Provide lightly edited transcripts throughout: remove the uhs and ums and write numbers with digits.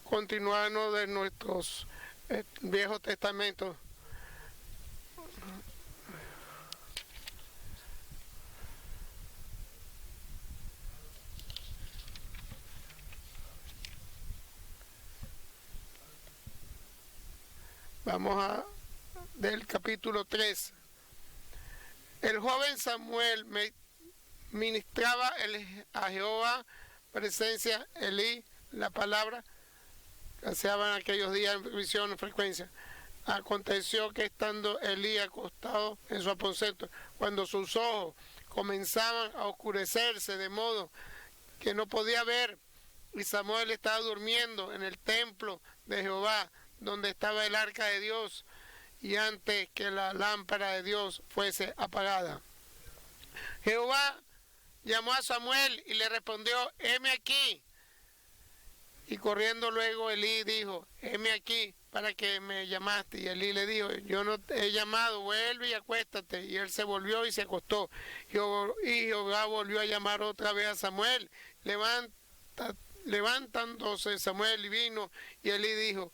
continuando de nuestros Viejos Testamentos. Vamos del capítulo 3. El joven Samuel ministraba a Jehová presencia, Elí, la palabra que se hablaba en aquellos días en visión en frecuencia. Aconteció que estando Elí acostado en su aposento, cuando sus ojos comenzaban a oscurecerse de modo que no podía ver, y Samuel estaba durmiendo en el templo de Jehová, donde estaba el arca de Dios, y antes que la lámpara de Dios fuese apagada. Jehová llamó a Samuel y le respondió: heme aquí. Y corriendo luego Elí dijo: heme aquí, para que me llamaste. Y Elí le dijo: yo no te he llamado, vuelve y acuéstate. Y él se volvió y se acostó. Y Jehová volvió a llamar otra vez a Samuel. Levantándose Samuel y vino, y Elí dijo: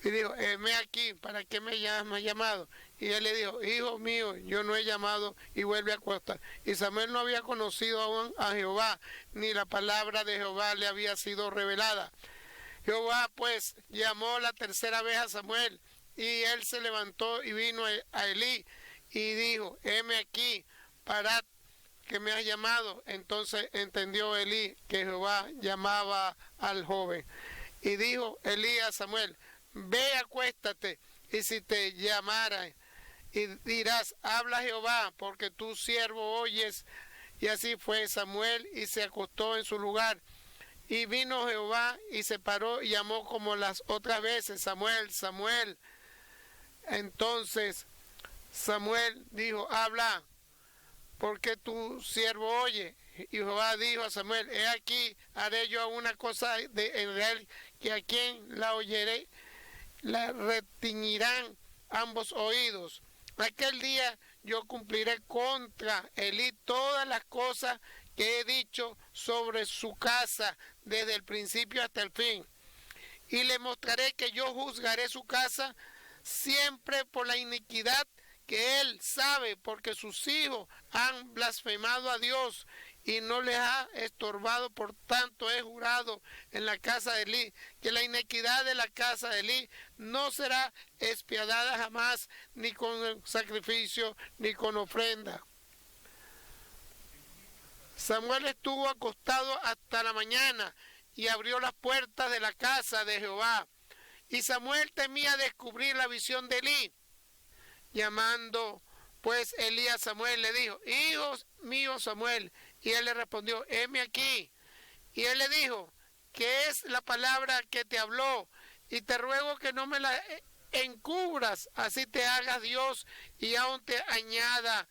heme aquí, ¿para qué me has llamado? Y él le dijo: hijo mío, yo no he llamado, y vuelve a acostar. Y Samuel no había conocido aún a Jehová, ni la palabra de Jehová le había sido revelada. Jehová pues llamó la tercera vez a Samuel, y él se levantó y vino a Elí, y dijo: heme aquí, parad, que me has llamado. Entonces entendió Elí que Jehová llamaba al joven. Y dijo Elí a Samuel: ve, acuéstate, y si te llamara, y dirás: habla Jehová, porque tu siervo oyes. Y así fue Samuel, y se acostó en su lugar. Y vino Jehová, y se paró, y llamó como las otras veces: Samuel, Samuel. Entonces Samuel dijo: habla, porque tu siervo oye. Y Jehová dijo a Samuel: he aquí, haré yo una cosa en Israel, que a quien la oyere la retiñirán ambos oídos. Aquel día yo cumpliré contra Elí todas las cosas que he dicho sobre su casa desde el principio hasta el fin. Y le mostraré que yo juzgaré su casa siempre por la iniquidad que él sabe, porque sus hijos han blasfemado a Dios y no les ha estorbado. Por tanto he jurado en la casa de Elí que la iniquidad de la casa de Elí no será expiada jamás, ni con sacrificio ni con ofrenda. Samuel estuvo acostado hasta la mañana y abrió las puertas de la casa de Jehová. Y Samuel temía descubrir la visión de Elí. Llamando pues Elí a Samuel, le dijo: hijo mío Samuel. Y él le respondió: heme aquí. Y él le dijo: ¿qué es la palabra que te habló? Y te ruego que no me la encubras, así te hagas Dios y aún te añada,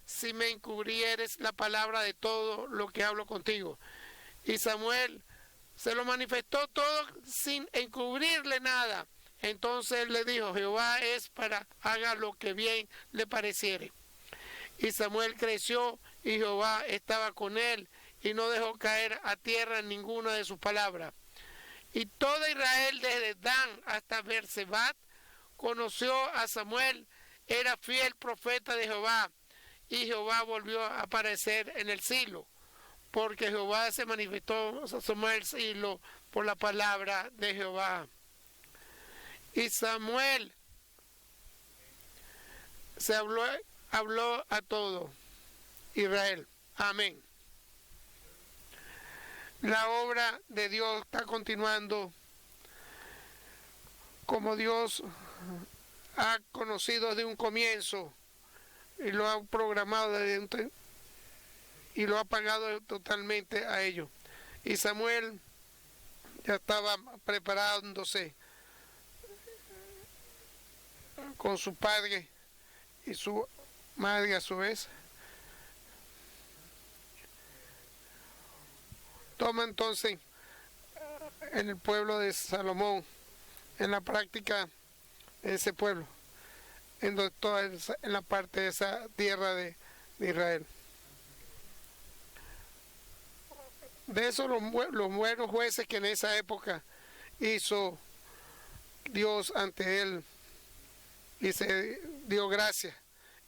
si me encubrieres la palabra de todo lo que hablo contigo. Y Samuel se lo manifestó todo sin encubrirle nada. Entonces él le dijo: Jehová es para haga lo que bien le pareciere. Y Samuel creció, y Jehová estaba con él, y no dejó caer a tierra ninguna de sus palabras. Y todo Israel, desde Dan hasta Beersebat, conoció a Samuel, era fiel profeta de Jehová. Y Jehová volvió a aparecer en el Silo, porque Jehová se manifestó a Samuel Silo por la palabra de Jehová. Y Samuel se habló a todo Israel. Amén. La obra de Dios está continuando como Dios ha conocido desde un comienzo y lo ha programado y lo ha pagado totalmente a ellos. Y Samuel ya estaba preparándose con su padre y su madre a su vez. Toma entonces en el pueblo de Salomón, en la práctica de ese pueblo, en la parte de esa tierra de Israel. De eso los buenos jueces que en esa época hizo Dios ante él y se dio gracias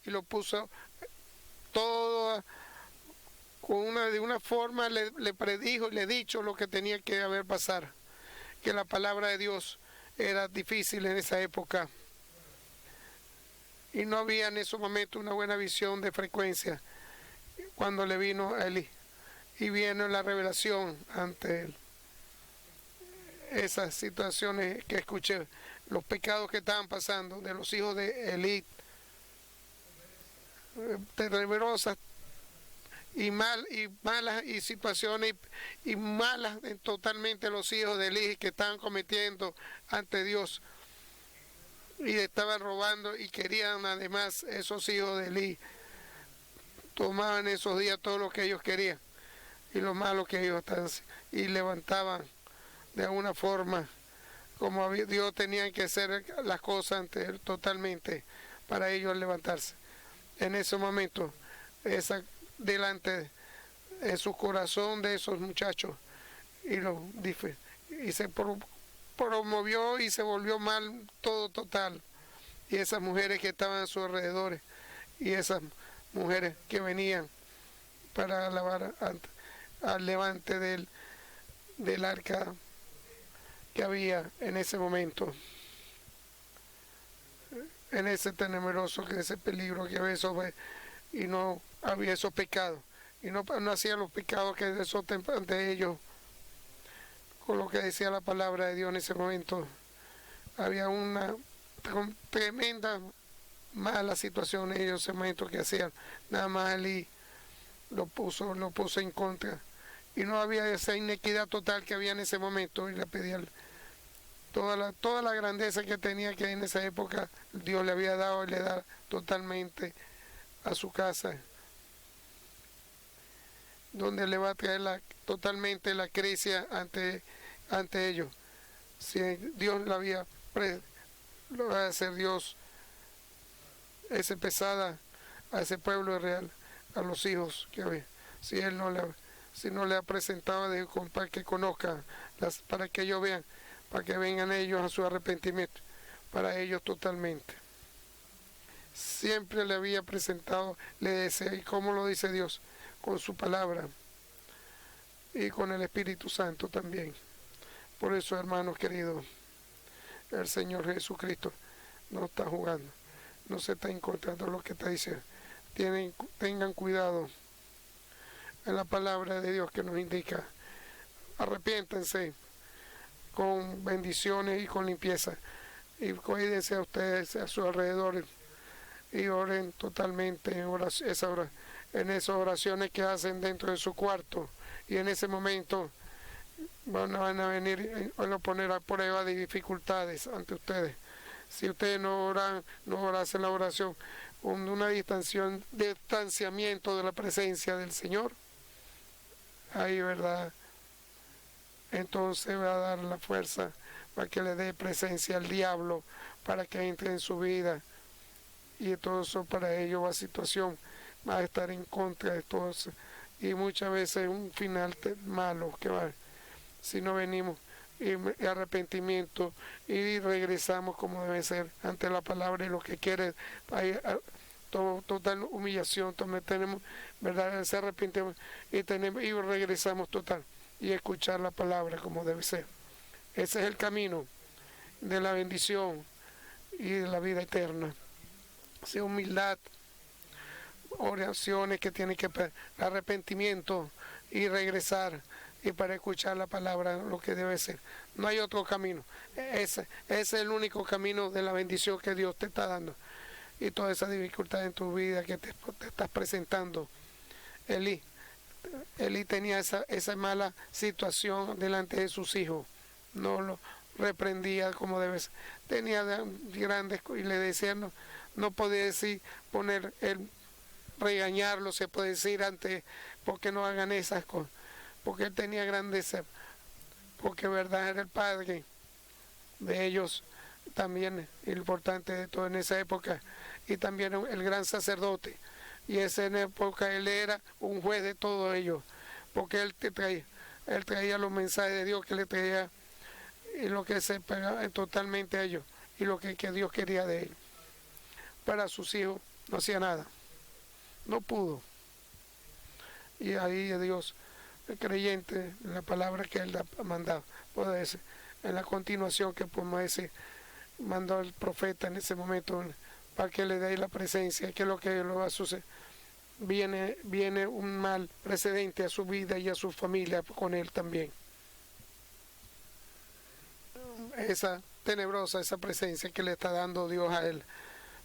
y lo puso todo de una forma, le predijo y le dicho lo que tenía que haber pasar, que la palabra de Dios era difícil en esa época y no había en ese momento una buena visión de frecuencia cuando le vino a Elí y vino la revelación ante él. Esas situaciones que escuché, los pecados que estaban pasando de los hijos de Elí, tenebrosas y malas y situaciones y malas totalmente los hijos de Elí que estaban cometiendo ante Dios y estaban robando y querían además esos hijos de Elí tomaban esos días todo lo que ellos querían y lo malo que ellos estaban y levantaban de alguna forma como Dios tenía que hacer las cosas ante él totalmente para ellos levantarse. En ese momento, delante de su corazón de esos muchachos, y se promovió y se volvió mal todo total. Y esas mujeres que estaban a sus alrededores, y esas mujeres que venían para alabar al levante del arca que había en ese momento, en ese tenebroso, que ese peligro que había y no había esos pecados, y no hacían los pecados que eso ante ellos, con lo que decía la palabra de Dios en ese momento. Había una tremenda mala situación en ellos, ese momento que hacían, nada más Elí lo puso en contra. Y no había esa inequidad total que había en ese momento, y le pedía toda la grandeza que tenía que en esa época Dios le había dado y le da totalmente a su casa, donde le va a traer totalmente la crisis ante ellos. Si Dios lo va a hacer Dios ese pesada a ese pueblo real, a los hijos que ve, si no le ha presentado para que conozcan, para que ellos vean, para que vengan ellos a su arrepentimiento, para ellos totalmente. Siempre le había presentado, le desea, y como lo dice Dios, con su palabra y con el Espíritu Santo también. Por eso, hermanos queridos, el Señor Jesucristo no está jugando, no se está encontrando lo que está diciendo. Tengan cuidado en la palabra de Dios que nos indica, arrepiéntanse con bendiciones y con limpieza, y cuídense a ustedes a su alrededor y oren totalmente en esas oraciones que hacen dentro de su cuarto, y en ese momento van a venir a poner a prueba de dificultades ante ustedes. Si ustedes no hacen la oración con una distanciamiento de la presencia del Señor, ahí, ¿verdad? Entonces va a dar la fuerza para que le dé presencia al diablo, para que entre en su vida, y todo eso para ellos la situación va a estar en contra de todo eso, y muchas veces un final malo que va, si no venimos y arrepentimiento y regresamos como debe ser ante la palabra y lo que quiere, total humillación, tenemos, ¿verdad? Ese arrepentimiento y regresamos total y escuchar la palabra como debe ser. Ese es el camino de la bendición y de la vida eterna. Esa humildad, oraciones que tienen que arrepentimiento y regresar y para escuchar la palabra lo que debe ser. No hay otro camino. Ese es el único camino de la bendición que Dios te está dando. Y toda esa dificultad en tu vida que te estás presentando. Elí tenía esa mala situación delante de sus hijos. No lo reprendía como debe ser. Tenía grandes y le decían, no podía decir regañarlo, se puede decir antes, porque no hagan esas cosas. Porque él tenía grandeza, porque verdad era el padre de ellos también, importante de todo en esa época, y también el gran sacerdote, y esa en época él era un juez de todo ello, porque él traía los mensajes de Dios que le traía, y lo que se pegaba totalmente a ellos y lo que Dios quería de él. Para sus hijos no hacía nada, no pudo. Y ahí Dios, el creyente, en la palabra que él ha mandado, puede decir, en la continuación que podemos decir, mandó el profeta en ese momento para que le dé la presencia, que es lo que lo va a suceder. Viene un mal precedente a su vida y a su familia con él también. Esa tenebrosa, esa presencia que le está dando Dios a él,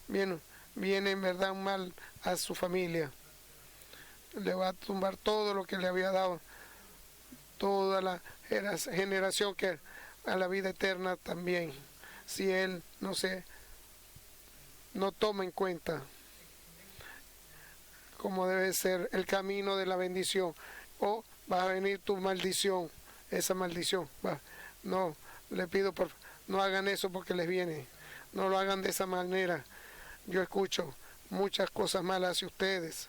viene en verdad un mal a su familia. Le va a tumbar todo lo que le había dado, toda la generación que a la vida eterna también, si él no toma en cuenta como debe ser el camino de la bendición, o va a venir tu maldición, esa maldición. No, le pido no hagan eso porque les viene, no lo hagan de esa manera. Yo escucho muchas cosas malas hacia ustedes.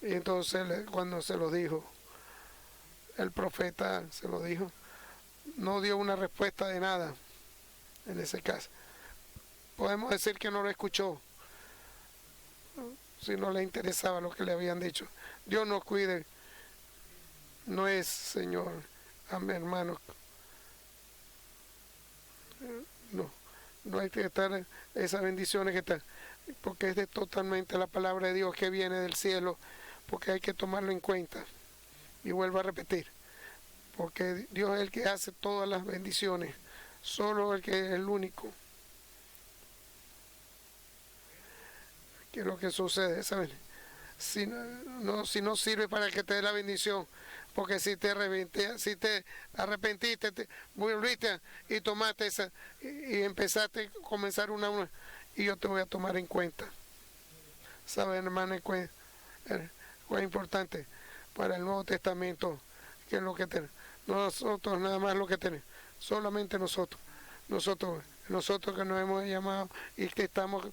Y entonces cuando se lo dijo, el profeta se lo dijo, no dio una respuesta de nada en ese caso. Podemos decir que no lo escuchó, si no le interesaba lo que le habían dicho. Dios nos cuide. No es, Señor, amén, hermanos. No hay que estar esas bendiciones que están, porque es totalmente la palabra de Dios que viene del cielo, porque hay que tomarlo en cuenta. Y vuelvo a repetir, porque Dios es el que hace todas las bendiciones, solo el que es el único. ¿Qué es lo que sucede? ¿Saben? Si no sirve para que te dé la bendición, porque si te arrepentiste, te volviste y tomaste esa y empezaste a comenzar una y yo te voy a tomar en cuenta. ¿Saben, hermano? Es importante para el Nuevo Testamento, que es lo que tenemos. Nosotros nada más lo que tenemos, solamente nosotros que nos hemos llamado y que estamos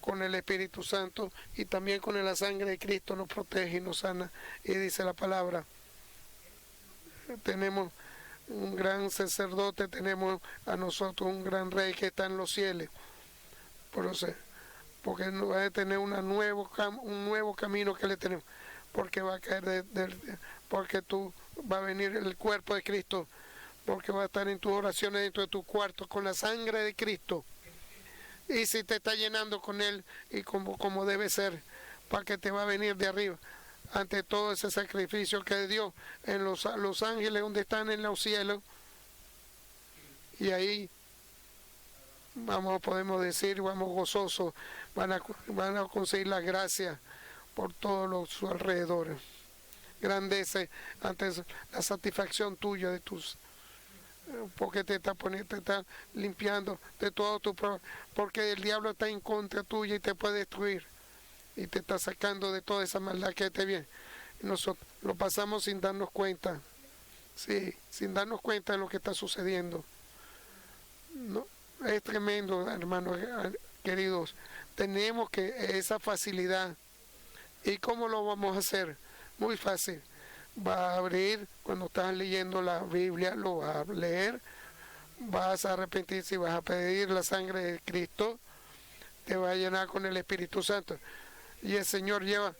con el Espíritu Santo, y también con la sangre de Cristo nos protege y nos sana. Y dice la palabra, tenemos un gran sacerdote, tenemos a nosotros un gran rey que está en los cielos, porque va a tener un nuevo camino que le tenemos, porque va a caer porque va a venir el cuerpo de Cristo, porque va a estar en tus oraciones dentro de tu cuarto con la sangre de Cristo. Y si te está llenando con él y como debe ser, para que te va a venir de arriba, ante todo ese sacrificio que dio en los ángeles donde están en los cielos, y ahí podemos decir, vamos gozosos, van a conseguir la gracia por todos su alrededor. Grandeza ante la satisfacción tuya de tus, porque te está limpiando de todo porque el diablo está en contra tuya y te puede destruir y te está sacando de toda esa maldad que te viene. Nosotros lo pasamos sin darnos cuenta, sí, sin darnos cuenta de lo que está sucediendo. No, es tremendo, hermanos queridos. Tenemos esa facilidad. ¿Y cómo lo vamos a hacer? Muy fácil. Va a abrir, cuando estás leyendo la Biblia, lo vas a leer, vas a arrepentirse y vas a pedir la sangre de Cristo, te va a llenar con el Espíritu Santo. Y el Señor lleva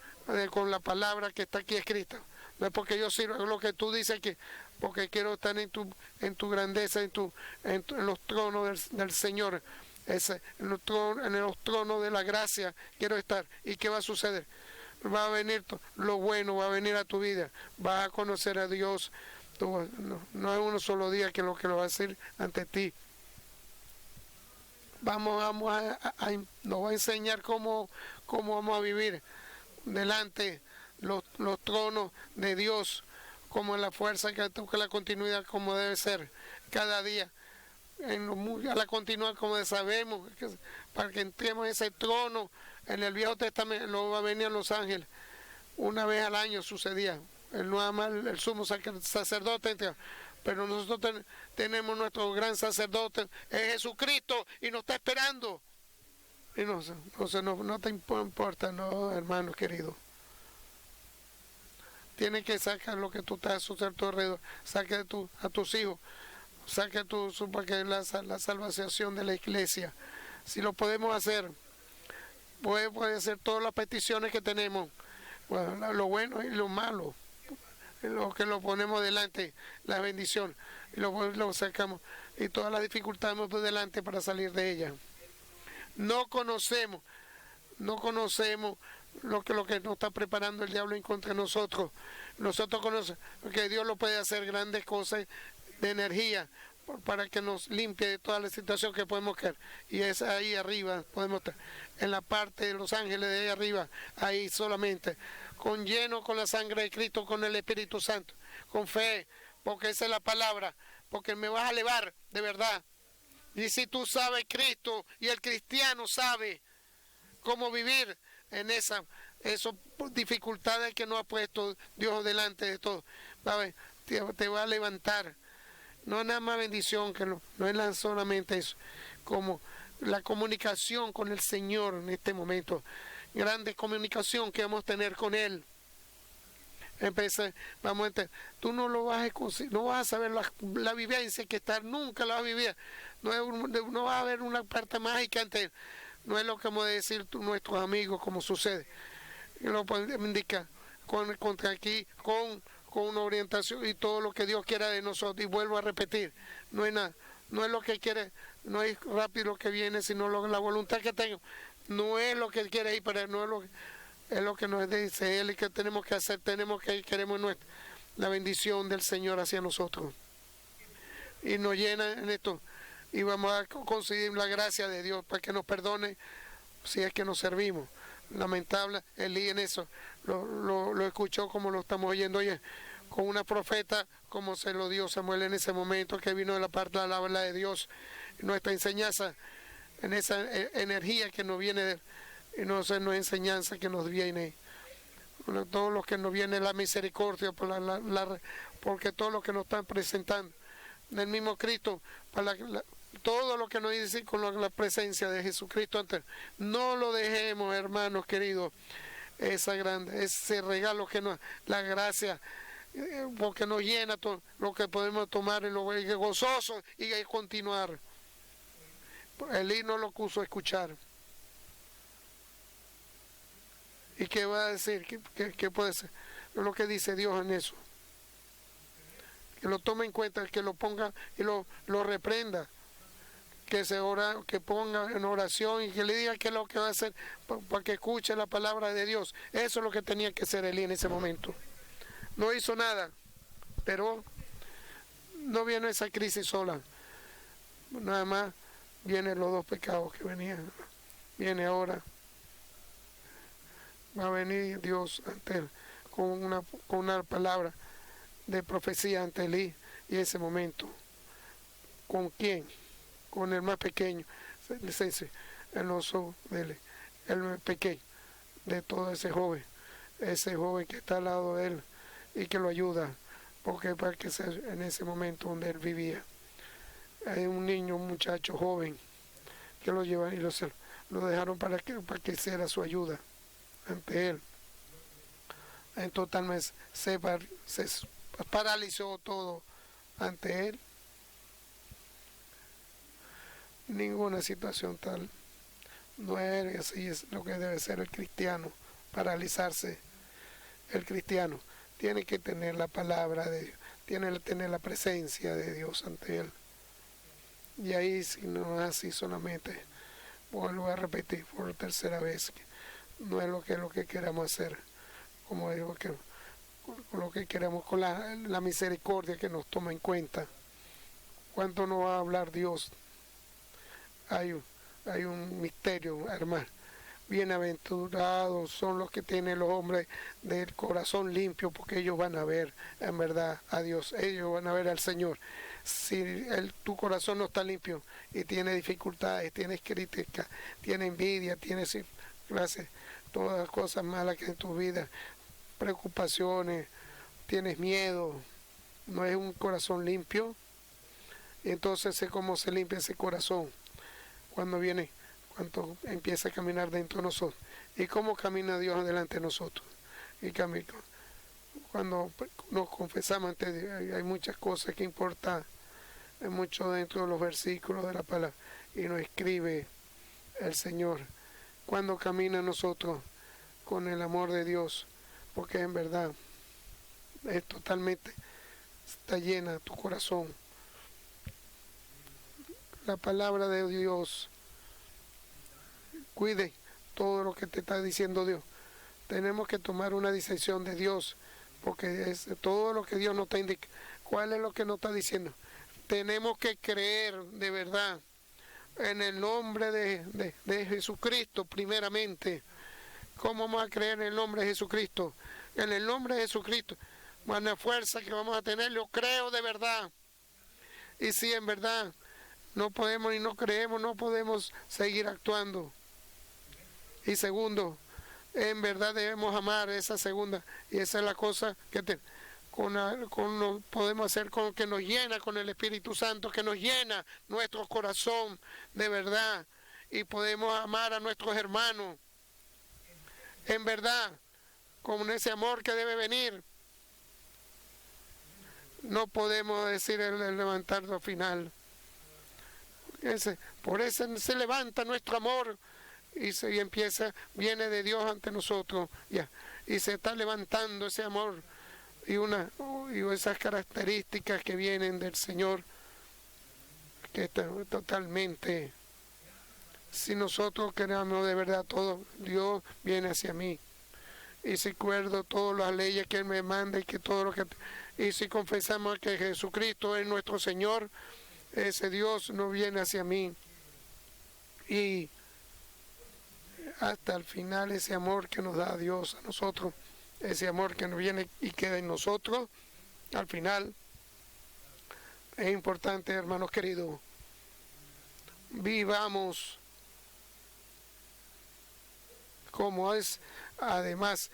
con la palabra que está aquí escrita. No es porque yo sirva lo que tú dices aquí, porque quiero estar en tu grandeza, en los tronos del Señor, en los tronos de la gracia quiero estar. ¿Y qué va a suceder? Va a venir lo bueno, va a venir a tu vida, vas a conocer a Dios. No es un solo día que lo va a hacer ante ti. Nos va a enseñar cómo vamos a vivir delante los tronos de Dios, como en la fuerza, que la continuidad como debe ser cada día, a la continuidad como sabemos, para que entremos en ese trono. En el Viejo Testamento lo va a venir a los ángeles, una vez al año sucedía, el sumo sacerdote, pero nosotros tenemos nuestro gran sacerdote, es Jesucristo, y nos está esperando. Y no te importa, no, hermanos queridos. Tienes que sacar lo que tú estás a tu alrededor, saca a tus hijos, saque tú para que la salvación de la iglesia. Si lo podemos hacer, puede hacer todas las peticiones que tenemos, bueno, lo bueno y lo malo, lo que lo ponemos delante, la bendición, y lo sacamos, y todas las dificultades por delante para salir de ellas. No conocemos lo que nos está preparando el diablo en contra de nosotros. Nosotros conocemos que Dios lo puede hacer grandes cosas de energía para que nos limpie de toda la situación que podemos caer. Y es ahí arriba, podemos estar en la parte de los ángeles de ahí arriba, ahí solamente, lleno con la sangre de Cristo, con el Espíritu Santo, con fe, porque esa es la palabra, porque me vas a elevar de verdad. Y si tú sabes Cristo y el cristiano sabe cómo vivir en esas dificultades que nos ha puesto Dios delante de todo, te va a levantar. No es nada más bendición, no es solamente eso, como la comunicación con el Señor en este momento, grande comunicación que vamos a tener con Él. Tú no lo vas no vas a saber la vivencia que nunca la vas a vivir. No va a haber una parte mágica ante Él. No es lo que vamos a decir nuestros amigos, como sucede. Lo indica con una orientación y todo lo que Dios quiera de nosotros. Y vuelvo a repetir, no es nada. No es lo que quiere, no es rápido lo que viene, sino la voluntad que tengo. No es lo que Él quiere ir para Él, no es lo que nos dice Él y que tenemos que hacer, queremos la bendición del Señor hacia nosotros. Y nos llena en esto. Y vamos a conseguir la gracia de Dios para que nos perdone si es que nos servimos. Lamentable, Elí en eso lo escuchó como lo estamos oyendo hoy, con una profeta como se lo dio Samuel en ese momento, que vino de la parte de la habla de Dios, nuestra enseñanza, en esa energía que nos viene de Él, y no es enseñanza que nos viene, todo lo que nos viene la misericordia, porque todo lo que nos están presentando, del mismo Cristo, todo lo que nos dice con la presencia de Jesucristo antes. No lo dejemos, hermanos queridos, ese regalo que nos, la gracia, porque nos llena todo lo que podemos tomar y lo gozoso y continuar. Elí no lo quiso escuchar. ¿Y qué va a decir? ¿Qué puede ser? Lo que dice Dios en eso. Que lo tome en cuenta, que lo ponga y lo reprenda. Que ponga en oración y que le diga qué es lo que va a hacer para que escuche la palabra de Dios. Eso es lo que tenía que hacer Elí en ese momento. No hizo nada, pero no viene esa crisis sola. Nada más vienen los dos pecados que venían. Viene ahora. Va a venir Dios ante él con una palabra de profecía ante Elí y ese momento. ¿Con quién? Con el más pequeño, el oso el pequeño de todo ese joven que está al lado de él y que lo ayuda, porque para que sea en ese momento donde él vivía. Hay un niño, un muchacho joven que lo llevan y lo dejaron para que hiciera su ayuda ante él. En total se paralizó todo ante él. Ninguna situación tal. No es así, es lo que debe ser el cristiano, paralizarse. El cristiano tiene que tener la palabra de Dios, tiene que tener la presencia de Dios ante él. Y ahí, si no es así, solamente vuelvo a repetir por tercera vez, que no es lo que queramos hacer, como digo, que lo que queremos con la misericordia que nos toma en cuenta. ¿Cuánto nos va a hablar Dios? Hay un misterio, hermano. Bienaventurados son los que tienen los hombres del corazón limpio, porque ellos van a ver en verdad a Dios, ellos van a ver al Señor. Si tu corazón no está limpio y tiene dificultades, tienes críticas, tienes envidia, tienes todas las cosas malas que en tu vida, preocupaciones, tienes miedo, no es un corazón limpio, entonces sé cómo se limpia ese corazón cuando empieza a caminar dentro de nosotros. ¿Y cómo camina Dios delante de nosotros? Y cuando nos confesamos ante Dios, hay muchas cosas que importan en mucho dentro de los versículos de la palabra, y nos escribe el Señor cuando camina nosotros con el amor de Dios, porque en verdad es totalmente, está llena tu corazón. La palabra de Dios, cuide todo lo que te está diciendo Dios. Tenemos que tomar una decisión de Dios, porque es todo lo que Dios nos está indicando. ¿Cuál es lo que nos está diciendo? Tenemos que creer de verdad en el nombre de Jesucristo primeramente. ¿Cómo vamos a creer en el nombre de Jesucristo? En el nombre de Jesucristo, más la fuerza que vamos a tener, yo creo de verdad. Y si en verdad no podemos y no creemos, no podemos seguir actuando. Y segundo, en verdad debemos amar esa segunda, y esa es la cosa que podemos hacer con que nos llena con el Espíritu Santo, que nos llena nuestro corazón de verdad, y podemos amar a nuestros hermanos en verdad, con ese amor que debe venir. No podemos decir el levantarlo al final. Por eso se levanta nuestro amor y empieza, viene de Dios ante nosotros, ya, y se está levantando ese amor y esas características que vienen del Señor, que están totalmente, si nosotros queremos de verdad todo, Dios viene hacia mí. Y si recuerdo todas las leyes que Él me manda y si confesamos que Jesucristo es nuestro Señor, ese Dios no viene hacia mí. Y hasta el final ese amor que nos da Dios a nosotros, ese amor que nos viene y queda en nosotros, al final es importante, hermanos queridos, vivamos como es, además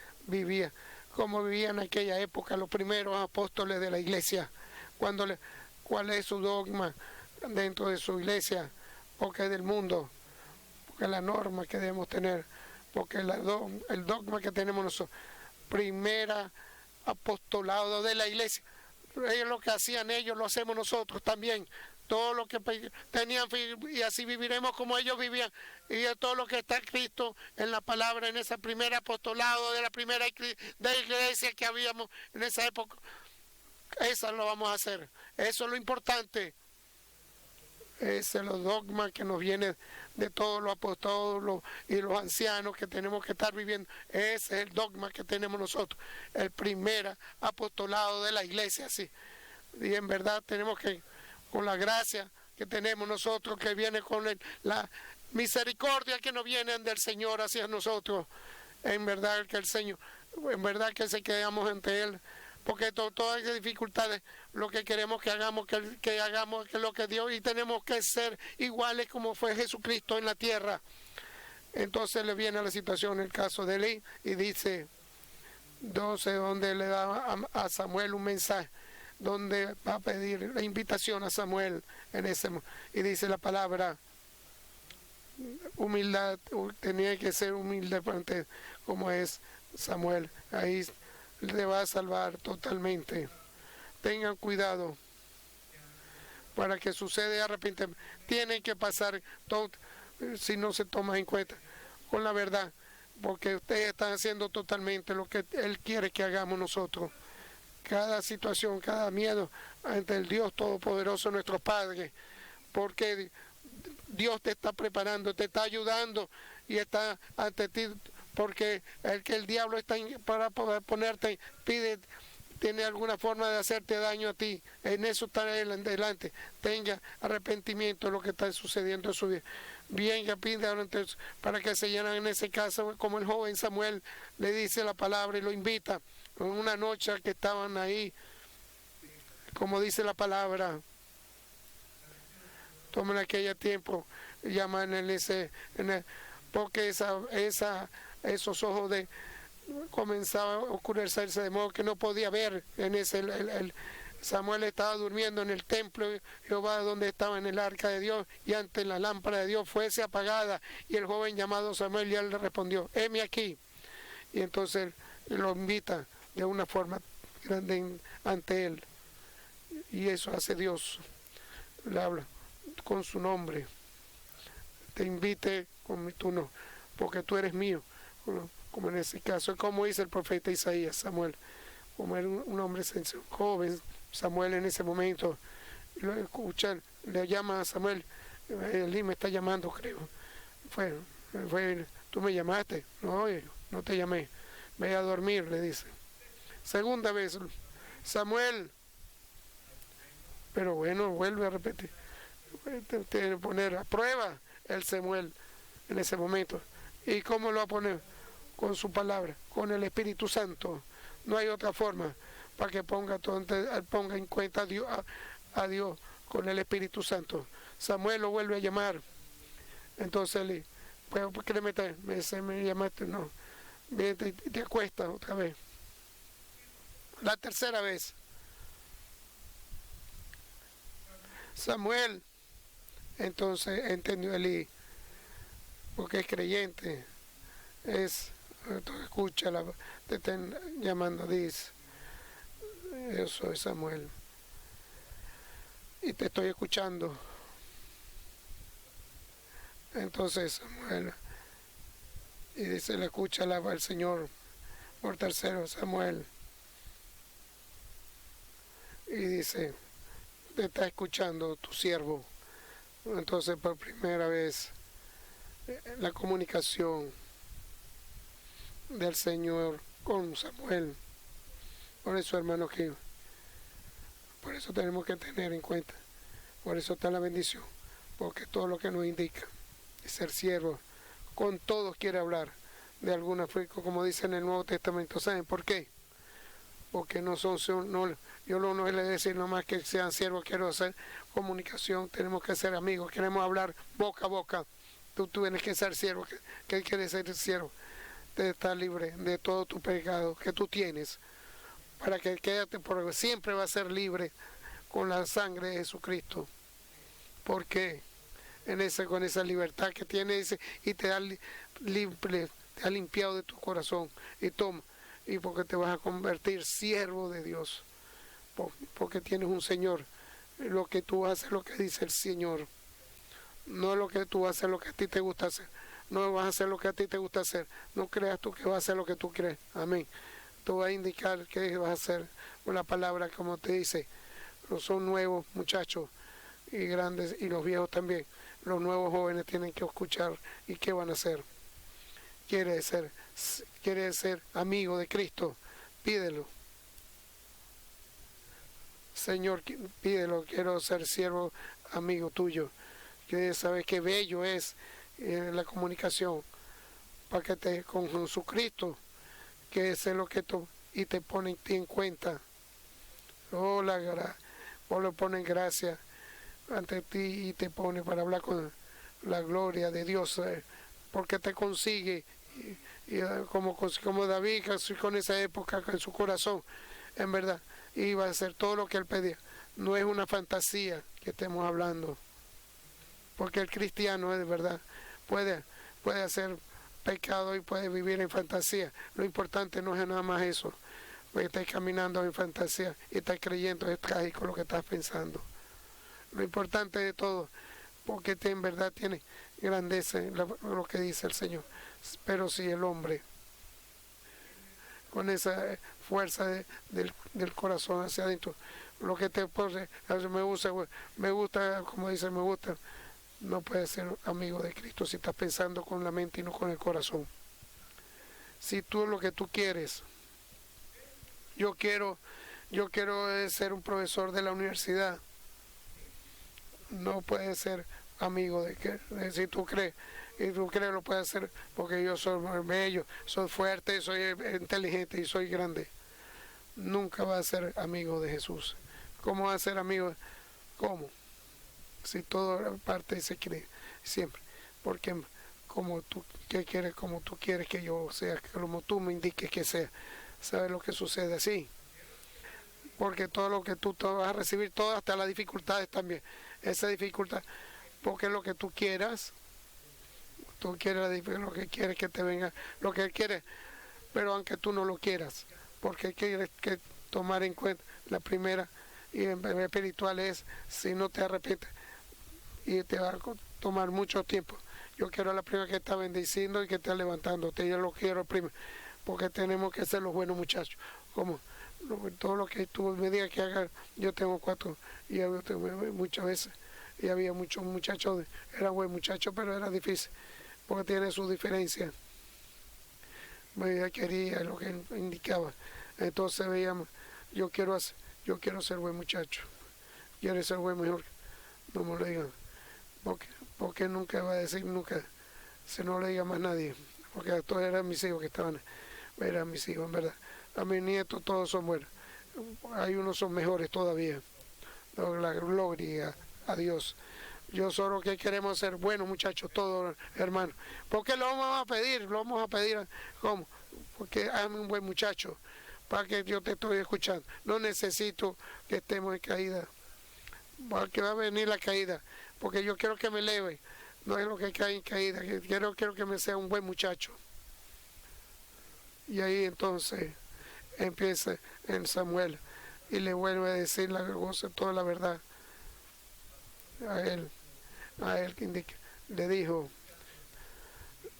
como vivían en aquella época los primeros apóstoles de la iglesia, cuál es su dogma dentro de su iglesia, porque es del mundo, porque es la norma que debemos tener, porque el dogma que tenemos nosotros, primera apostolado de la iglesia, ellos lo que hacían ellos lo hacemos nosotros también. Todo lo que tenían, y así viviremos como ellos vivían, y de todo lo que está escrito en la palabra, en ese primer apostolado de la primera iglesia que habíamos en esa época, eso lo vamos a hacer. Eso es lo importante. Ese es el dogma que nos viene de todos los apóstoles y los ancianos que tenemos que estar viviendo. Ese es el dogma que tenemos nosotros, el primer apostolado de la iglesia, sí. Y en verdad tenemos que, con la gracia que tenemos nosotros, que viene con la misericordia que nos viene del Señor hacia nosotros, en verdad que el Señor, en verdad que se quedamos ante Él, porque todas las dificultades, lo que queremos que hagamos, que hagamos que lo que Dios, y tenemos que ser iguales como fue Jesucristo en la tierra. Entonces le viene a la situación el caso de Elí, y dice, donde le da a Samuel un mensaje, donde va a pedir la invitación a Samuel y dice la palabra humildad, tenía que ser humilde frente como es Samuel, ahí le va a salvar totalmente. Tengan cuidado para que suceda arrepentimiento, tienen que pasar todo, si no se toma en cuenta con la verdad, porque ustedes están haciendo totalmente lo que Él quiere que hagamos nosotros. Cada situación, cada miedo ante el Dios Todopoderoso, nuestro Padre, porque Dios te está preparando, te está ayudando y está ante ti, porque el diablo está para poder ponerte, tiene alguna forma de hacerte daño a ti, en eso está él adelante. Tenga arrepentimiento de lo que está sucediendo en su vida. Bien, pide entonces para que se llenen en ese caso, como el joven Samuel le dice la palabra y lo invita. En una noche que estaban ahí, como dice la palabra, toman aquel tiempo, llaman porque esos ojos comenzaban a oscurecerse de modo que no podía ver. Samuel estaba durmiendo en el templo de Jehová, donde estaba en el arca de Dios, y ante la lámpara de Dios fuese apagada, y el joven llamado Samuel ya le respondió, heme aquí. Y entonces lo invita de una forma grande ante él, y eso hace Dios. le habla con su nombre, te invite con tu nombre, porque tú eres mío, como en ese caso, como dice el profeta Isaías, Samuel, como era un hombre joven, Samuel en ese momento, lo escucha, le llama a Samuel, Elí me está llamando, creo, fue, tú me llamaste, no, no te llamé, ve a dormir, le dice. Segunda vez, Samuel, pero bueno, vuelve a repetir, tiene que poner a prueba el Samuel en ese momento. ¿Y cómo lo va a poner? Con su palabra, con el Espíritu Santo. No hay otra forma para que ponga en cuenta a Dios con el Espíritu Santo. Samuel lo vuelve a llamar. Entonces él, pues, ¿por qué me llamaste? No, vete y te acuestas otra vez. La tercera vez, Samuel, entonces entendió Elí, porque es creyente, entonces escucha, te están llamando, dice, yo soy Samuel, y te estoy escuchando. Entonces Samuel, y dice, le escucha al Señor por tercero, Samuel, y dice, te está escuchando tu siervo. Entonces por primera vez la comunicación del Señor con Samuel. Por eso, hermanos, que por eso tenemos que tener en cuenta, por eso está la bendición, porque todo lo que nos indica es ser siervo, con todos quiere hablar de alguna forma, como dice en el Nuevo Testamento. ¿Saben por qué? Porque no son, yo no voy a decir nomás que sean siervos, quiero hacer comunicación, tenemos que ser amigos, queremos hablar boca a boca. Tú tienes que ser siervo. ¿Qué quiere ser siervo? De estar libre de todo tu pecado que tú tienes, para que quédate, porque siempre va a ser libre con la sangre de Jesucristo. Porque con esa libertad que tienes, y te ha limpiado de tu corazón, y toma, y porque te vas a convertir siervo de Dios, porque tienes un Señor. Lo que tú haces, lo que dice el Señor, no lo que tú haces, lo que a ti te gusta hacer. No vas a hacer lo que a ti te gusta hacer. No creas tú que vas a hacer lo que tú crees. Amén. Tú vas a indicar qué vas a hacer con la palabra, como te dice. Son nuevos muchachos y grandes, y los viejos también. Los nuevos jóvenes tienen que escuchar. ¿Y qué van a hacer? Quiere ser amigo de Cristo. Pídelo. Señor, pídelo. Quiero ser siervo, amigo tuyo. Que sabes qué bello es la comunicación, para que con Jesucristo, que es lo que y te ponen en cuenta. Oh, vos lo pones gracia ante ti, y te pone para hablar con la gloria de Dios, porque te consigue, como David, con esa época en su corazón, en verdad, iba a hacer todo lo que él pedía. No es una fantasía que estemos hablando, porque el cristiano es de verdad, puede hacer pecado y puede vivir en fantasía. Lo importante no es nada más eso, porque estás caminando en fantasía y estás creyendo, es trágico lo que estás pensando. Lo importante de todo, porque en verdad tiene grandeza lo que dice el Señor. Pero si el hombre, con esa fuerza del corazón hacia adentro, lo que te pone, me gusta, como dice, me gusta, no puedes ser amigo de Cristo si estás pensando con la mente y no con el corazón. Si tú lo que tú quieres, yo quiero ser un profesor de la universidad, no puedes ser amigo si tú crees, y tú crees lo puedes hacer porque yo soy bello, soy fuerte, soy inteligente y soy grande. Nunca vas a ser amigo de Jesús. ¿Cómo vas a ser amigo? ¿Cómo? Si todo parte y se cree siempre, porque como tú quieres que yo sea, como tú me indiques que sea. ¿Sabes lo que sucede así? Porque todo lo que tú vas a recibir, todo, hasta las dificultades también, esa dificultad, porque lo que tú quieras, tú quieres lo que quieres que te venga, lo que quieres, pero aunque tú no lo quieras, porque quieres que tomar en cuenta la primera Y en el espiritual es, si no te arrepientes, y te va a tomar mucho tiempo. Yo quiero a la prima que está bendiciendo y que está levantándote. Yo lo quiero, prima, porque tenemos que ser los buenos muchachos. Como todo lo que tú me digas que haga, yo tengo 4 y yo tengo muchas veces. Y había muchos muchachos, era buen muchacho, pero era difícil, porque tiene sus diferencias. Ella quería lo que indicaba. Entonces veíamos, yo quiero ser buen muchacho. Quiero ser buen mejor. No me lo digan. Porque nunca va a decir nunca, si no le diga más nadie. Porque todos eran mis hijos que eran mis hijos, en verdad. A mis nietos todos son buenos. Hay unos son mejores todavía. La gloria a Dios. Yo solo que queremos ser buenos muchachos, todos hermanos. Porque lo vamos a pedir, ¿cómo? Porque hazme un buen muchacho, para que yo te estoy escuchando. No necesito que estemos en caída, porque va a venir la caída, porque yo quiero que me eleve, no es lo que cae en caída, quiero que me sea un buen muchacho. Y ahí entonces empieza en Samuel, y le vuelve a decir toda la verdad a él que le dijo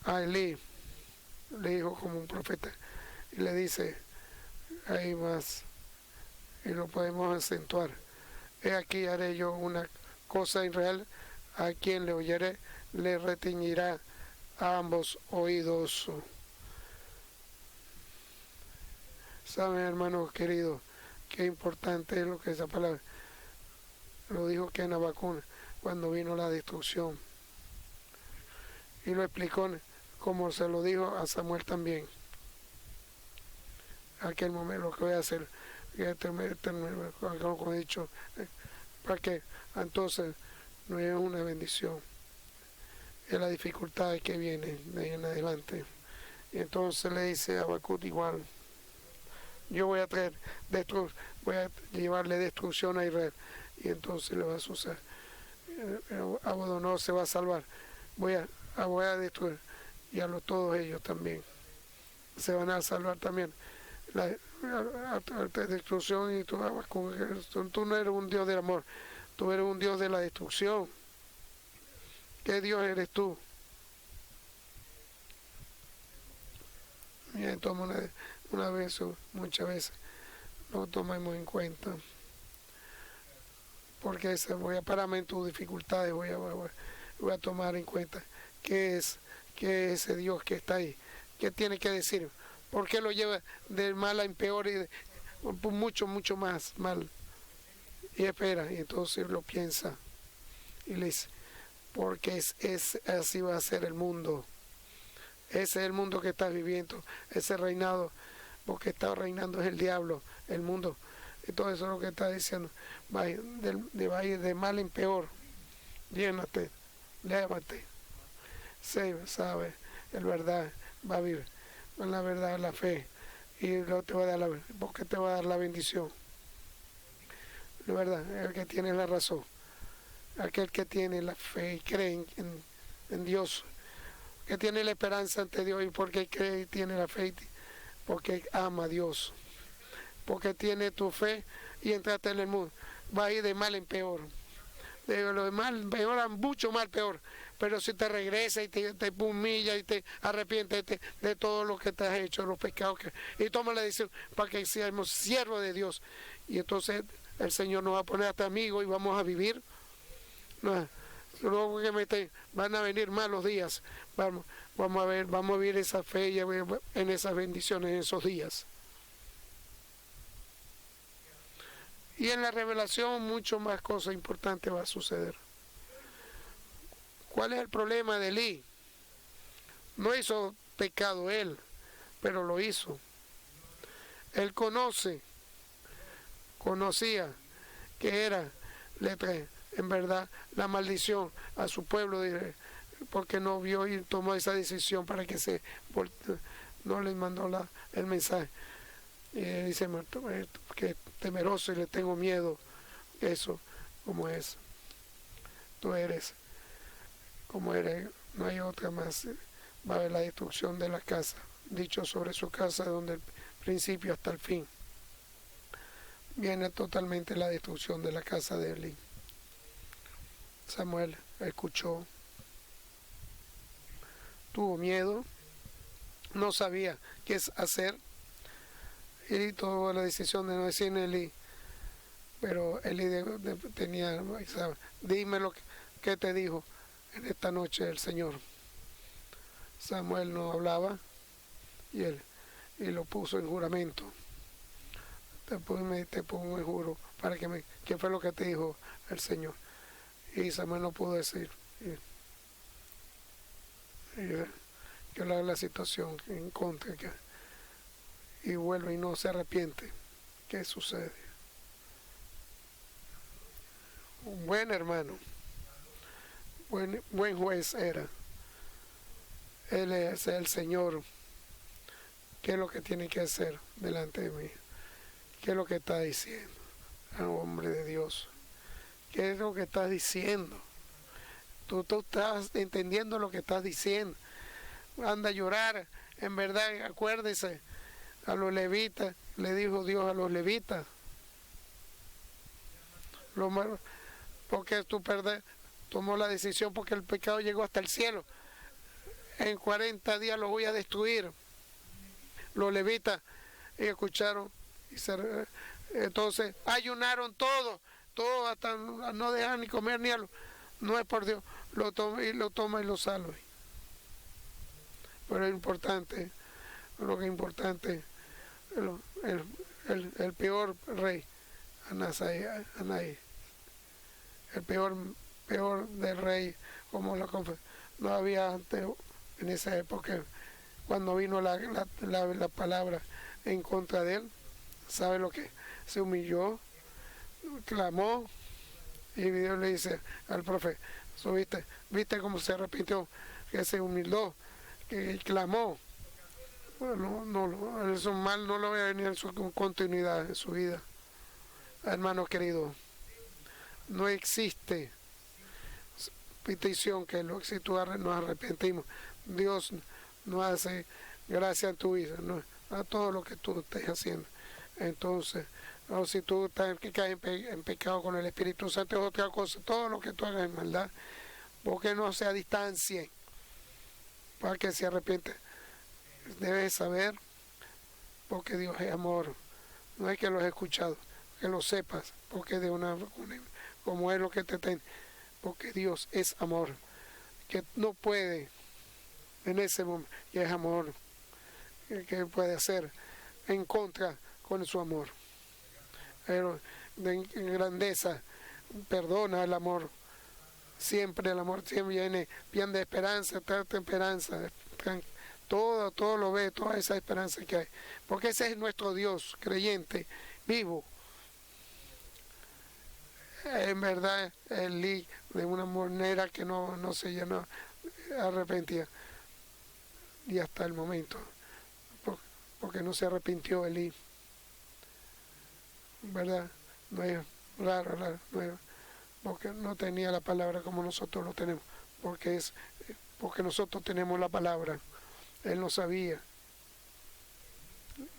a Elí, le dijo como un profeta, y le dice, hay más, y lo podemos acentuar. He aquí haré yo una cosa irreal, a quien le oyere, le retiñirá a ambos oídos. Saben, hermanos queridos, qué importante es lo que esa palabra lo dijo que en Habacuc cuando vino la destrucción, y lo explicó como se lo dijo a Samuel también. Aquel momento, lo que voy a hacer, como he dicho, para que entonces no es una bendición, es la dificultad que viene de ahí en adelante. Y entonces le dice a Habacuc igual, yo voy a llevarle destrucción a Israel, y entonces le va a suceder. Abodonó se va a salvar, voy a destruir, y a todos ellos también se van a salvar también. La destrucción, y tú no eres un Dios del amor, tú eres un Dios de la destrucción. ¿Qué Dios eres tú? Y toma una vez o muchas veces lo tomemos en cuenta, porque voy a pararme en tus dificultades, voy a tomar en cuenta qué es ese Dios que está ahí, qué tiene que decir, por qué lo lleva de mal a peor y mucho más mal. Y espera, y entonces lo piensa y le dice, porque así va a ser el mundo. Ese es el mundo que estás viviendo, ese reinado, porque está reinando es el diablo, el mundo. Y todo eso es lo que está diciendo, va a ir de mal en peor. Llénate, llévate, sabe, el verdad va a vivir, con la verdad, la fe, y luego te va a dar porque te va a dar la bendición. La verdad, el que tiene la razón, aquel que tiene la fe y cree en Dios, que tiene la esperanza ante Dios, y porque cree y tiene la fe, porque ama a Dios, porque tiene tu fe y entraste en el mundo, va a ir de mal en peor. De lo de mal, peor, mucho mal peor. Pero si te regresa y te humilla y te arrepientes de todo lo que te has hecho, los pecados, y toma la decisión para que seamos siervos de Dios. Y entonces el Señor nos va a poner hasta amigos y vamos a vivir. No, luego que van a venir malos días, vamos a vivir esa fe y en esas bendiciones en esos días. Y en la revelación mucho más cosas importantes va a suceder. ¿Cuál es el problema de Elí? No hizo pecado él, pero lo hizo. Él conocía que era en verdad la maldición a su pueblo, porque no vio y tomó esa decisión para que no les mandó el mensaje. Y él dice que temeroso y le tengo miedo. Eso como es. Tú eres como eres, no hay otra más. Va a haber la destrucción de la casa, dicho sobre su casa, donde el principio hasta el fin. viene totalmente la destrucción de la casa de Elí. Samuel escuchó, tuvo miedo, no sabía qué hacer y tomó la decisión de no decirle a Elí. Pero Elí tenía, ¿sabe? Dime que te dijo en esta noche el Señor. Samuel no hablaba y lo puso en juramento. Te pongo en juro para ¿qué fue lo que te dijo el Señor? Y Samuel no pudo decir. Que la situación en contra y vuelve y no se arrepiente. ¿Qué sucede? Un buen hermano, buen juez era. Él es el Señor. ¿Qué es lo que tiene que hacer delante de mí? ¿Qué es lo que está diciendo al hombre de Dios? ¿Qué es lo que estás diciendo? Tú estás entendiendo lo que estás diciendo. Anda a llorar. En verdad, acuérdese, a los levitas, le dijo Dios a los levitas. Porque tú tomó la decisión porque el pecado llegó hasta el cielo. En 40 días los voy a destruir. Los levitas escucharon entonces ayunaron todo hasta no dejar ni comer ni algo. No es por Dios, lo toma y lo salva. Pero es importante, lo que es importante, el peor rey, Anaí, el peor del rey, como no había antes, en esa época, cuando vino la palabra en contra de él. ¿Sabe lo que? Se humilló, clamó, y Dios le dice al profeta, ¿viste cómo se arrepintió? Que se humilló, que clamó. Bueno, eso mal no lo voy a venir en su continuidad en su vida. Hermanos queridos, no existe petición que si tú nos arrepentimos, Dios nos hace gracia en tu vida, ¿no? A todo lo que tú estés haciendo. Entonces, o si tú caes en pecado con el Espíritu Santo es otra cosa. Todo lo que tú hagas en maldad, porque no se distancien para que se arrepiente. Debes saber, porque Dios es amor. No es que lo has escuchado, que lo sepas, porque de como es lo que te ten, porque Dios es amor, que no puede en ese momento, y es amor, que puede hacer en contra con su amor. Pero en grandeza, perdona el amor. Siempre el amor siempre viene de esperanza, trata esperanza. Todo lo ve, toda esa esperanza que hay. Porque ese es nuestro Dios, creyente, vivo. En verdad, Elí, de una manera que no se llenó, arrepentía. Y hasta el momento, porque no se arrepintió Elí. ¿Verdad? No es raro, no es, porque no tenía la palabra como nosotros lo tenemos, porque nosotros tenemos la palabra. Él no sabía.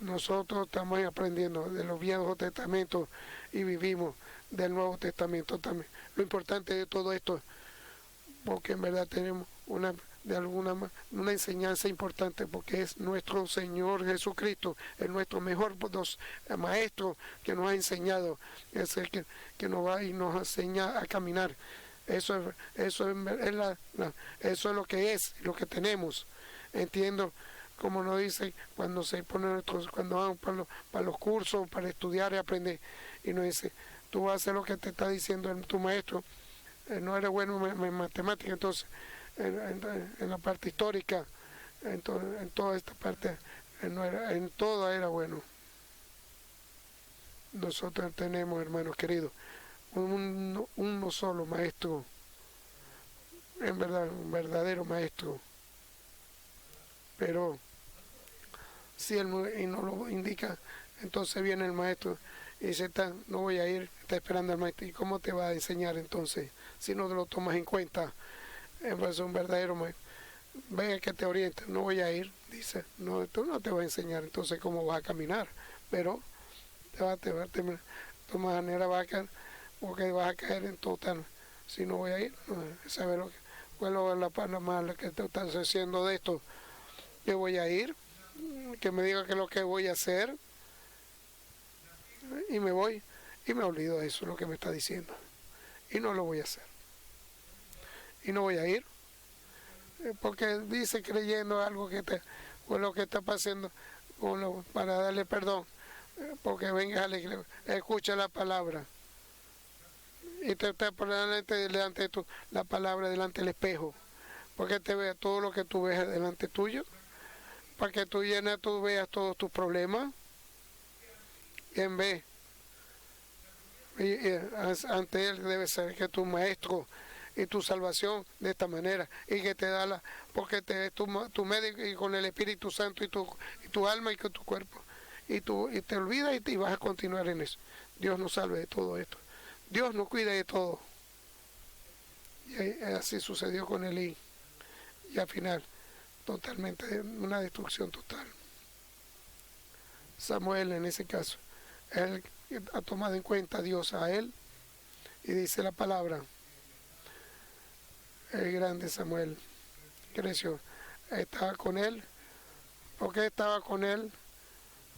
Nosotros estamos aprendiendo de los Viejos Testamentos y vivimos del Nuevo Testamento también. Lo importante de todo esto, porque en verdad tenemos una enseñanza importante, porque es nuestro Señor Jesucristo, es nuestro mejor maestro que nos ha enseñado, es el que nos va y nos enseña a caminar. Eso es lo que es, lo que tenemos. Entiendo, como nos dice, cuando se pone cuando vamos para los cursos, para estudiar y aprender, y nos dice, tú vas a hacer lo que te está diciendo tu maestro, no eres bueno en matemáticas, entonces en la parte histórica, en toda esta parte, en todo era bueno. Nosotros tenemos, hermanos queridos, uno solo maestro, en verdad, un verdadero maestro. Pero si él no lo indica, entonces viene el maestro y dice, no voy a ir, está esperando al maestro. ¿Y cómo te va a enseñar entonces si no te lo tomas en cuenta? Es un verdadero maestro. Venga que te oriente, no voy a ir, dice, no, tú no te vas a enseñar, entonces cómo vas a caminar, pero te va a terminar. De todas maneras vas a caer, porque vas a caer en total. Si no voy a ir, no, saber lo que, vuelvo a la Panamá que te están haciendo de esto. Yo voy a ir, que me diga qué es lo que voy a hacer, y me voy, y me olvido de eso, lo que me está diciendo. Y no lo voy a hacer. Y no voy a ir, porque dice creyendo algo que te, o lo que está pasando, para darle perdón, porque venga a la iglesia, escucha la palabra. Y te está delante de la palabra delante del espejo, porque te vea todo lo que tú ves delante tuyo, para que tú veas todos tus problemas, y en vez, y ante él debe ser que tu maestro y tu salvación de esta manera, y que te da porque te es tu médico, y con el Espíritu Santo, y tu alma y con tu cuerpo, y te olvidas, y vas a continuar en eso. Dios nos salve de todo esto, Dios nos cuida de todo. Y así sucedió con Elí, y al final totalmente una destrucción total. Samuel, en ese caso, él ha tomado en cuenta a Dios a él, y dice la palabra, el grande Samuel creció, estaba con él. ¿Por qué estaba con él?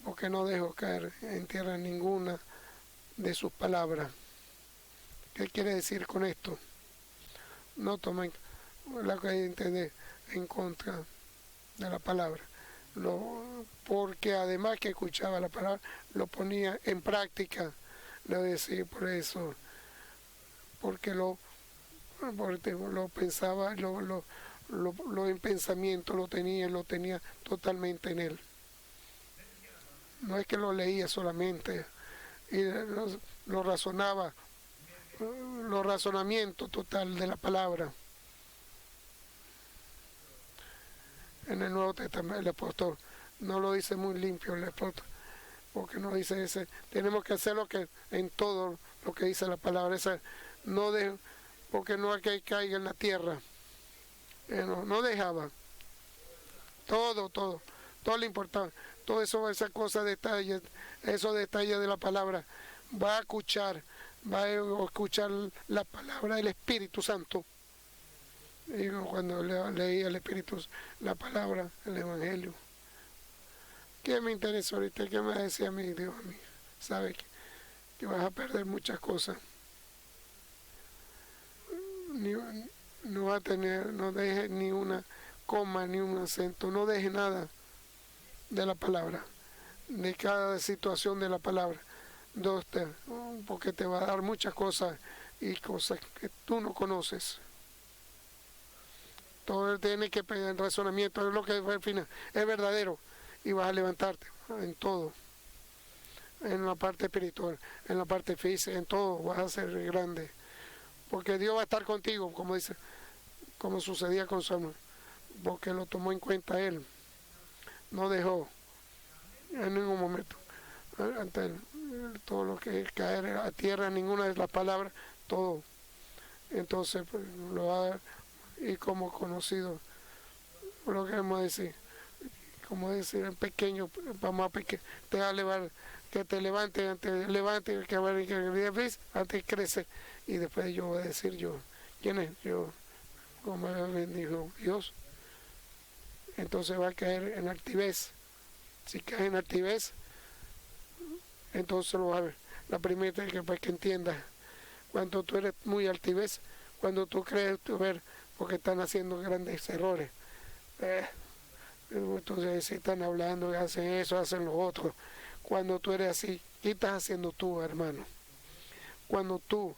Porque no dejó caer en tierra ninguna de sus palabras. ¿Qué quiere decir con esto? No tomen la gente en contra de la palabra, porque además que escuchaba la palabra, lo ponía en práctica. Lo decía por eso, porque lo pensaba, lo en pensamiento lo tenía totalmente en él. No es que lo leía solamente, y lo razonaba, los razonamientos total de la palabra. En el Nuevo Testamento el apóstol no lo dice muy limpio, el apóstol, porque no dice ese, tenemos que hacer lo que en todo lo que dice la palabra, esa, no de, porque no hay que caiga en la tierra, no dejaba, todo le importaba, todo eso, esa cosa, detalles, esos detalles de la palabra, va a escuchar la palabra del Espíritu Santo. Y cuando leía el Espíritu, la palabra, el Evangelio, ¿qué me interesa ahorita? ¿Qué me decía a mí? Dios a mí, sabe que vas a perder muchas cosas. No va a tener, no deje ni una coma, ni un acento, no deje nada de la palabra, de cada situación de la palabra, porque te va a dar muchas cosas, y cosas que tú no conoces. Todo tiene que pegar en razonamiento, es lo que al final es verdadero, y vas a levantarte en todo, en la parte espiritual, en la parte física, en todo vas a ser grande, porque Dios va a estar contigo, como dice, como sucedía con Samuel, porque lo tomó en cuenta él, no dejó en ningún momento ante él, todo lo que es caer a tierra, ninguna de las palabras, todo. Entonces pues, lo va a, y como conocido, lo que vamos a decir, como decir en pequeño, para más pequeño, te va a elevar, que te levante, que a ver, antes crece, y después yo voy a decir yo, ¿quién es? Yo, como me bendijo Dios. Entonces va a caer en altivez. Si cae en altivez, entonces lo va a ver. La primera es que para que entiendas, cuando tú eres muy altivez, cuando tú crees ver, porque están haciendo grandes errores. Entonces si están hablando, hacen eso, hacen lo otro. Cuando tú eres así, ¿qué estás haciendo tú, hermano? Cuando tú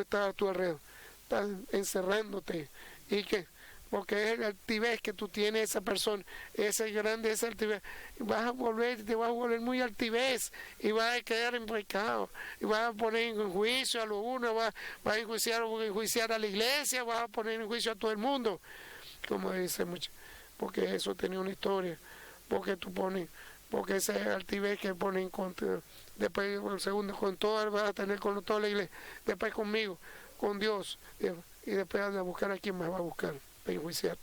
estás a tu alrededor, estás encerrándote, y que porque es la altivez que tú tienes, esa persona, esa altivez, te vas a volver muy altivez, y vas a quedar en pecado, y vas a poner en juicio a lo uno, vas a enjuiciar a la iglesia, vas a poner en juicio a todo el mundo, como dice mucho, porque eso tenía una historia, porque esa altivez que pone en contra, después el segundo con todo, vas a tener con toda la iglesia, después conmigo, con Dios, y después anda a buscar a quien más va a buscar para enjuiciar.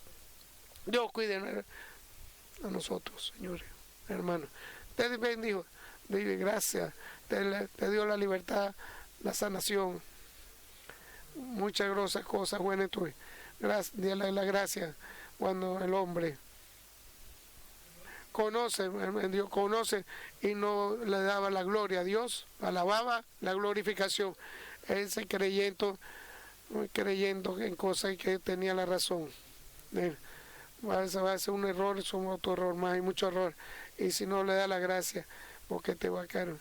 Dios cuide a nosotros, señores, hermanos. Te bendijo, dile gracias, te dio la libertad, la sanación, muchas grosas cosas buenas en tu vida. Dile la gracia cuando el hombre conoce, Dios conoce y no le daba la gloria a Dios, alababa la glorificación. Ese creyendo en cosas que tenía la razón. Va a ser un error, es un otro error más, hay mucho error. Y si no le da la gracia, porque te va a caer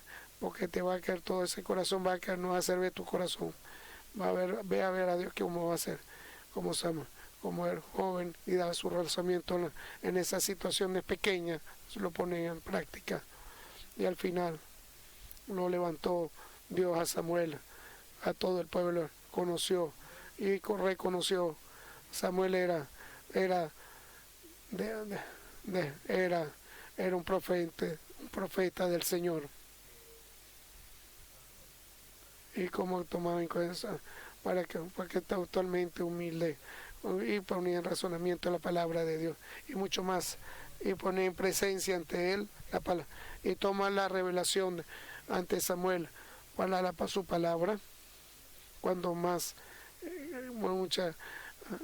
todo ese corazón, va a caer, no va a servir tu corazón. Ve a ver a Dios cómo va a ser, como el joven y daba su razonamiento en esas situaciones pequeñas, lo ponía en práctica. Y al final lo levantó Dios a Samuel, a todo el pueblo conoció y reconoció. Samuel era un profeta del Señor. Y como tomaba en cuenta para que está totalmente humilde y ponía en razonamiento la palabra de Dios y mucho más, y ponía en presencia ante él la palabra y toma la revelación ante Samuel para su palabra, cuando más mucha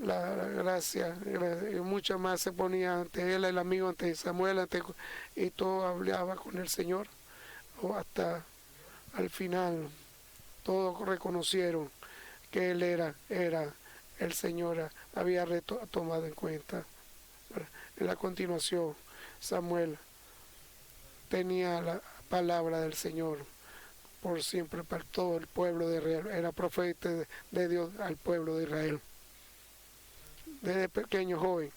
la gracia y mucho más se ponía ante él, el amigo, ante Samuel, y todo hablaba con el Señor, o hasta al final todos reconocieron que él era el Señor, había tomado en cuenta. En la continuación, Samuel tenía la palabra del Señor por siempre para todo el pueblo de Israel, era profeta de Dios al pueblo de Israel, desde pequeño joven.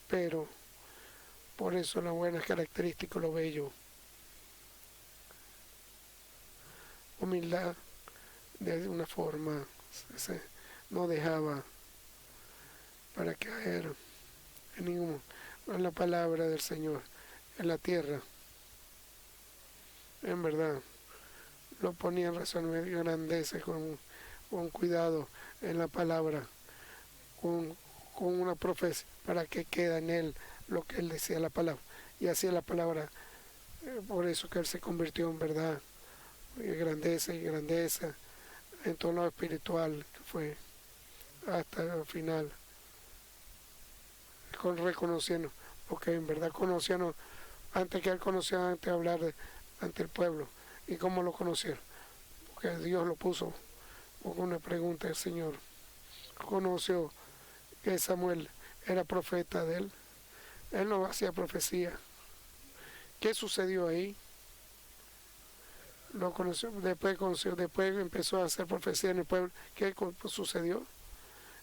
Pero por eso las buenas características, lo bello, humildad, de una forma no dejaba para caer en la palabra del Señor, en la tierra. En verdad, lo ponía en razonamiento y grandeza con cuidado en la palabra, con una profecía, para que quede en él lo que él decía la palabra. Y hacía la palabra, por eso que él se convirtió en verdad, y grandeza en todo lo espiritual, que fue hasta el final, reconociendo, porque en verdad conocían, antes que él conocía, antes de hablar ante el pueblo. ¿Y cómo lo conocieron? Porque Dios lo puso con una pregunta del Señor. Conoció que Samuel era profeta de él. Él no hacía profecía. ¿Qué sucedió ahí? Lo conoció, después empezó a hacer profecía en el pueblo. ¿Qué sucedió?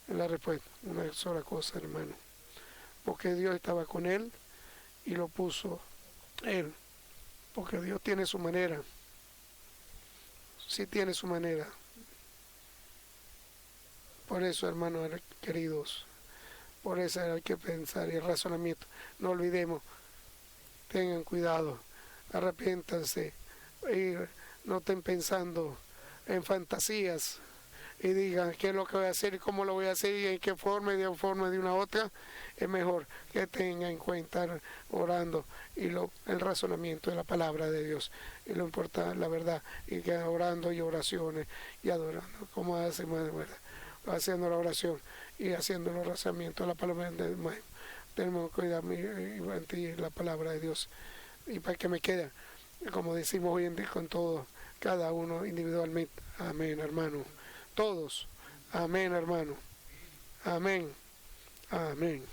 En la respuesta, una sola cosa, hermano. Porque Dios estaba con él y lo puso él. Porque Dios tiene su manera. Sí tiene su manera. Por eso, hermanos queridos, por eso hay que pensar y el razonamiento. No olvidemos, tengan cuidado, arrepiéntanse y no estén pensando en fantasías y digan qué es lo que voy a hacer y cómo lo voy a hacer y en qué forma y de una otra. Es mejor que tengan en cuenta orando y el razonamiento de la palabra de Dios, y lo importante, la verdad, y que orando y oraciones y adorando, como hace más de verdad, haciendo la oración y haciendo el razonamiento de la palabra de Dios. Tenemos que cuidar y la palabra de Dios, y para que me quede, como decimos hoy en día, con todo, cada uno individualmente. Amén, hermano. Todos. Amén, hermano. Amén. Amén.